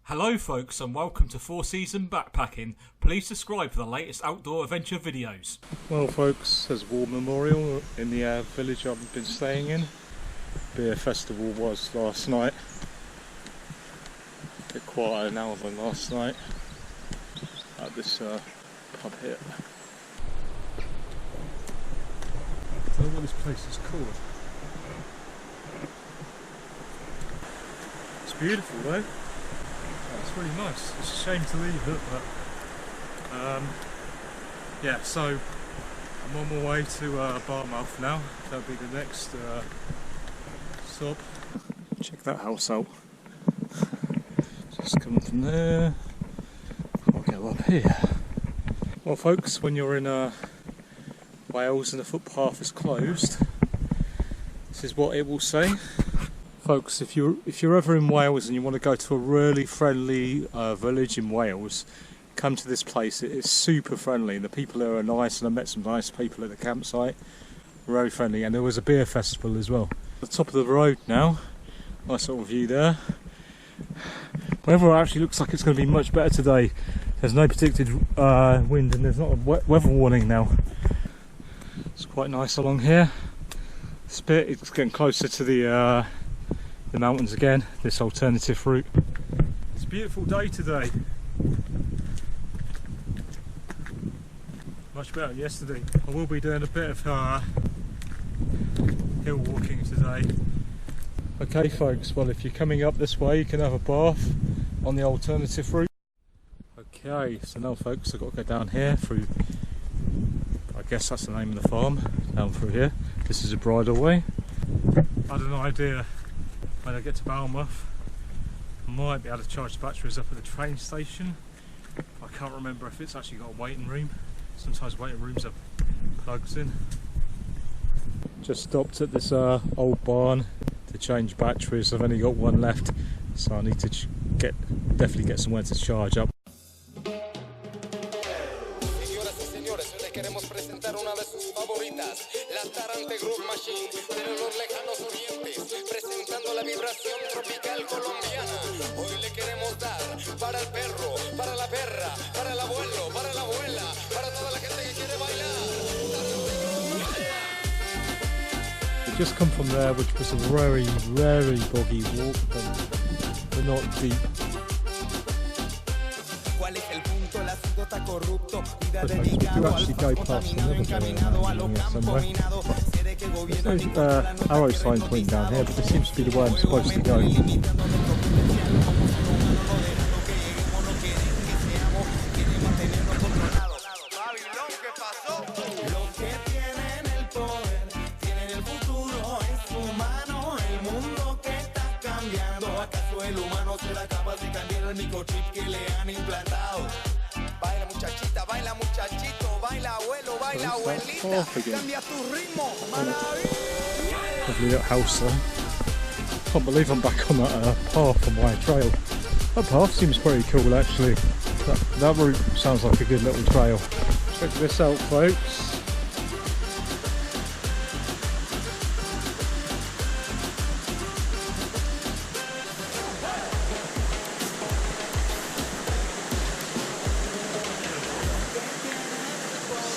Hello folks and welcome to 4 Season Backpacking. Please subscribe for the latest outdoor adventure videos. Well folks, there's a war memorial in the village I've been staying in. Beer festival was last night. A bit quieter now than last night at this pub here. I don't know what this place is called. It's beautiful though. It's really nice. It's a shame to leave it, but yeah. So I'm on my way to Barmouth now. That'll be the next stop. Check that house out. Just coming from there. I'll go up here. Well, folks, when you're in Wales and the footpath is closed, this is what it will say. Folks, if you're ever in Wales and you want to go to a really friendly village in Wales, come to this place. It is super friendly. The people there are nice, and I met some nice people at the campsite. Very friendly, and there was a beer festival as well. At the top of the road now, nice little view there. Weather actually looks like it's going to be much better today. There's no predicted wind, and there's not a weather warning now. It's quite nice along here. This bit, it's getting closer to the mountains again, this alternative route. It's a beautiful day today. Much better than yesterday. I will be doing a bit of hill walking today. Okay folks, well if you're coming up this way you can have a bath on the alternative route. Okay, so now folks I've got to go down here through, I guess that's the name of the farm, down through here. This is a bridle way. I had an idea. When I get to Barmouth, I might be able to charge the batteries up at the train station. I can't remember if it's actually got a waiting room. Sometimes waiting rooms have plugs in. Just stopped at this old barn to change batteries. I've only got one left, so I need to definitely get somewhere to charge up. La vibración tropical colombiana. Hoy le queremos dar para el perro, para la perra, para el abuelo, para la abuela, para toda la gente que quiere bailar. We just come from there, which was a very, very boggy walk, but not deep. ¿Cuál es el punto? El asunto está corrupto. Vida We do dedicado actually al go past contaminado, another encaminado a lo building somewhere. campo minado. There's no arrow sign pointing down here, but this seems to be the way I'm supposed to go. Baila muchachita, baila muchachito, baila abuelo, baila abuelita, cambia tu ritmo, maravilla. Lovely little house there. Can't believe I'm back on that path on my trail. That path seems pretty cool actually. That route sounds like a good little trail. Check this out folks.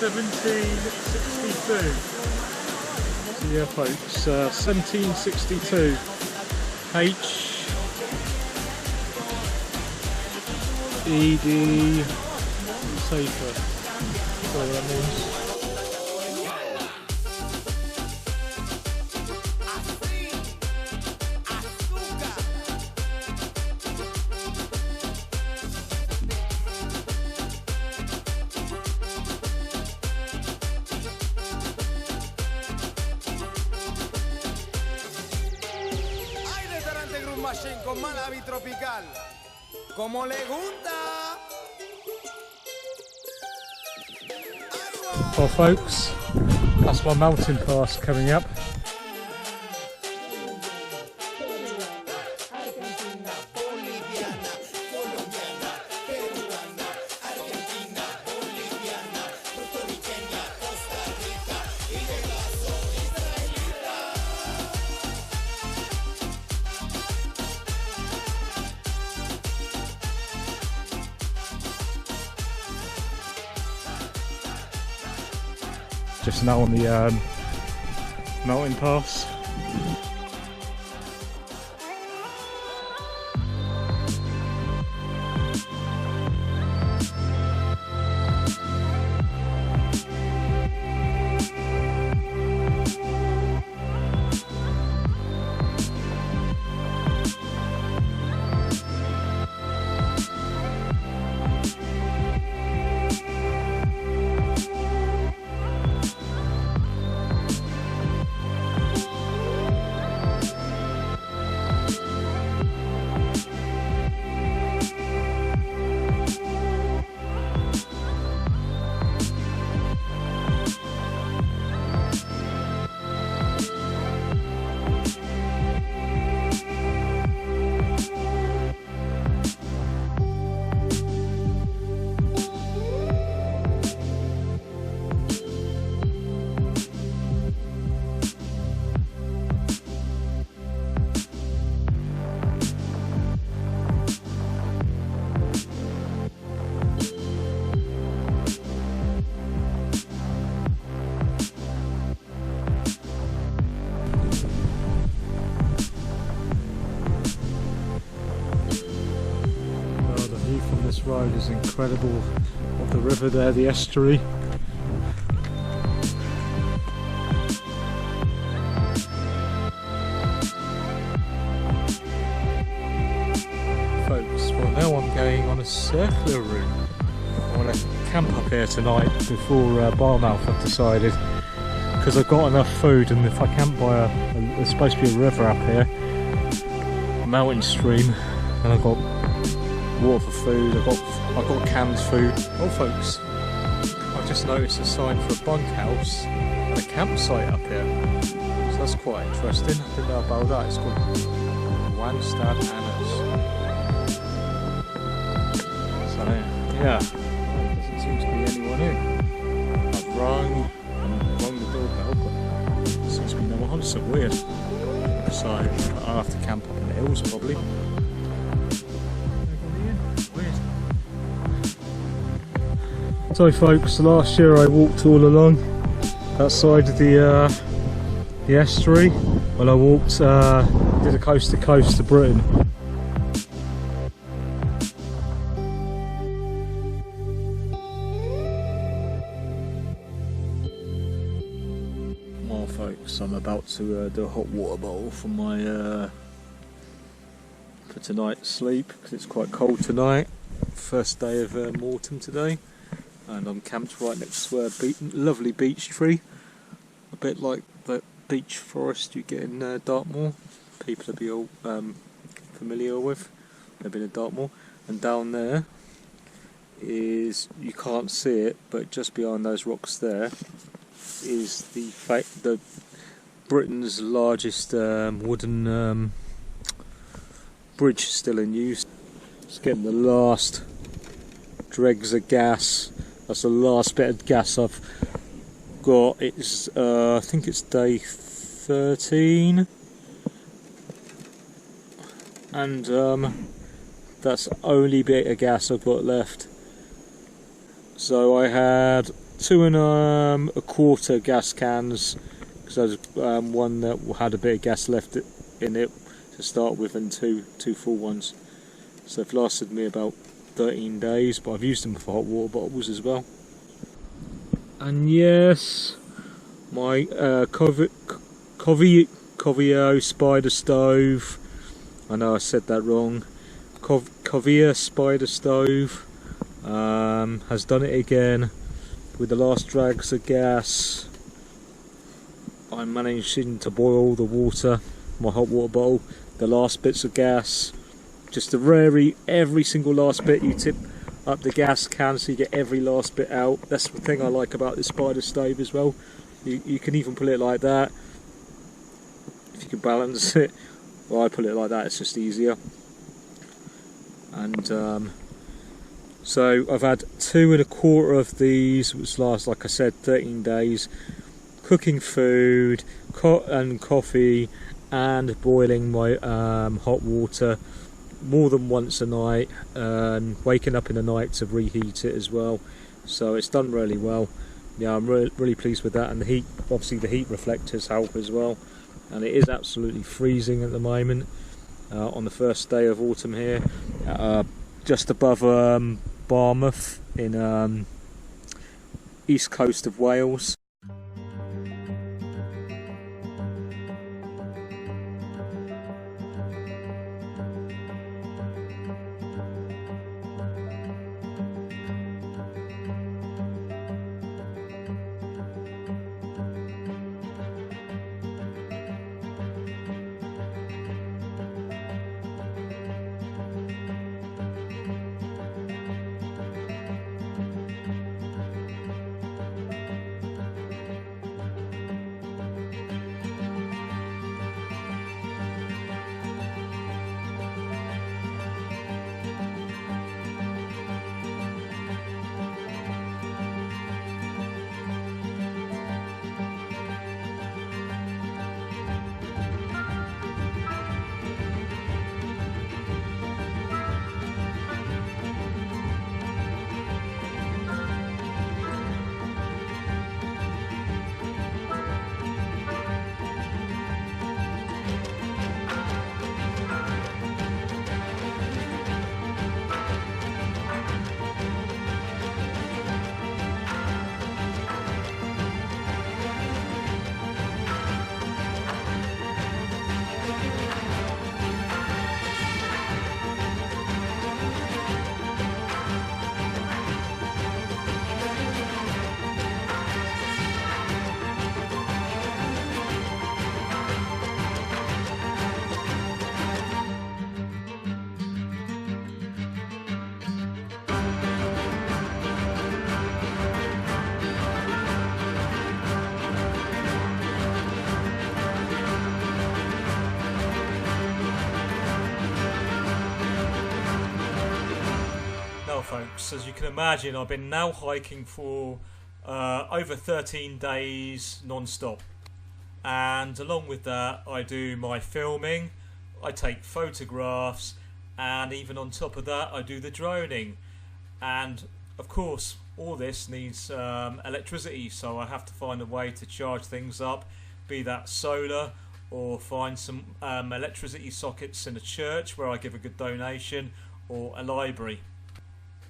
$17.62. So yeah folks, 1762 HED safer. So that means. Con Malavi tropical, como le gusta. Well folks, that's my mountain pass coming up. just now on the mountain pass. Road is incredible. Of the river there, the estuary. Folks, well now I'm going on a circular route. I want to camp up here tonight before Barmouth, I've decided, because I've got enough food, and if I camp by there's supposed to be a river up here, a mountain stream, and I've got water for food, I've got canned food. Oh folks, I just noticed a sign for a bunkhouse and a campsite up here, so that's quite interesting. I didn't know about that. It's called Llanbedr. So yeah, there doesn't seem to be anyone in. I've rung the doorbell, but there seems to be no one. It's so weird. So I'll have to camp up in the hills probably. So folks, last year I walked all along that side of the estuary. Well, I walked, did a coast to coast to Britain. Well folks, I'm about to do a hot water bottle for my for tonight's sleep, because it's quite cold tonight. First day of autumn today. And I'm camped right next to a lovely beech tree, a bit like the beech forest you get in Dartmoor. People will be all familiar with. They've been in Dartmoor, and down there is, you can't see it, but just behind those rocks there is the Britain's largest wooden bridge still in use. It's getting the last dregs of gas. That's the last bit of gas I've got. It's I think it's day 13, and that's the only bit of gas I've got left. So I had 2 1/4 gas cans, because I was one that had a bit of gas left in it to start with, and two full ones. So they've lasted me about 13 days, but I've used them for hot water bottles as well. And yes, my Covio spider stove, I know I said that wrong, Covia spider stove has done it again with the last dregs of gas. I'm managing to boil the water, my hot water bottle, the last bits of gas. Just every single last bit, you tip up the gas can so you get every last bit out. That's the thing I like about this spider stove as well. You can even put it like that, if you can balance it. Well, I put it like that, it's just easier. And so I've had 2 1/4 of these, which last, like I said, 13 days, cooking food and coffee, and boiling my hot water more than once a night, and waking up in the night to reheat it as well. So it's done really well. yeah, I'm really pleased with that, and the heat, obviously the heat reflectors help as well, and it is absolutely freezing at the moment on the first day of autumn here, just above Barmouth in east coast of Wales. Folks, as you can imagine, I've been now hiking for over 13 days non-stop, and along with that I do my filming, I take photographs, and even on top of that I do the droning. And of course all this needs electricity, so I have to find a way to charge things up, be that solar or find some electricity sockets in a church where I give a good donation, or a library.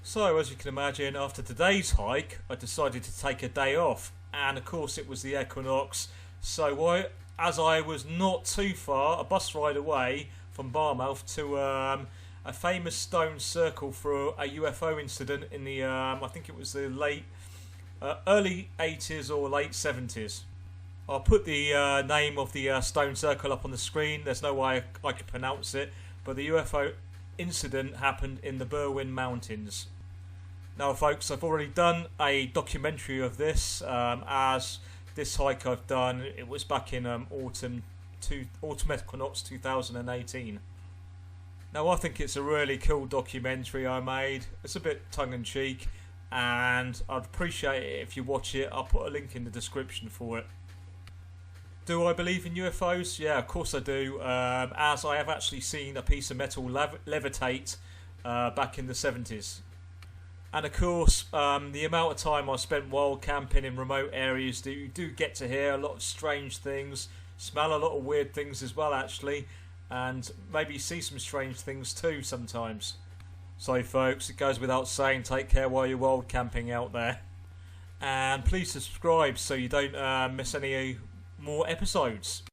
So, as you can imagine, after today's hike, I decided to take a day off, and of course it was the equinox, so as I was not too far, a bus ride away from Barmouth, to a famous stone circle for a UFO incident in the, I think it was the early 80s or late 70s. I'll put the name of the stone circle up on the screen. There's no way I could pronounce it, but the UFO incident happened in the Berwyn Mountains. Now folks, I've already done a documentary of this, as this hike I've done, it was back in autumn equinox 2018. Now I think it's a really cool documentary I made. It's a bit tongue-in-cheek, and I'd appreciate it if you watch it. I'll put a link in the description for it. Do I believe in UFOs? Yeah, of course I do, as I have actually seen a piece of metal levitate back in the 70s. And of course, the amount of time I spent wild camping in remote areas, you do get to hear a lot of strange things, smell a lot of weird things as well actually, and maybe see some strange things too sometimes. So folks, it goes without saying, take care while you're wild camping out there. And please subscribe so you don't miss any more episodes.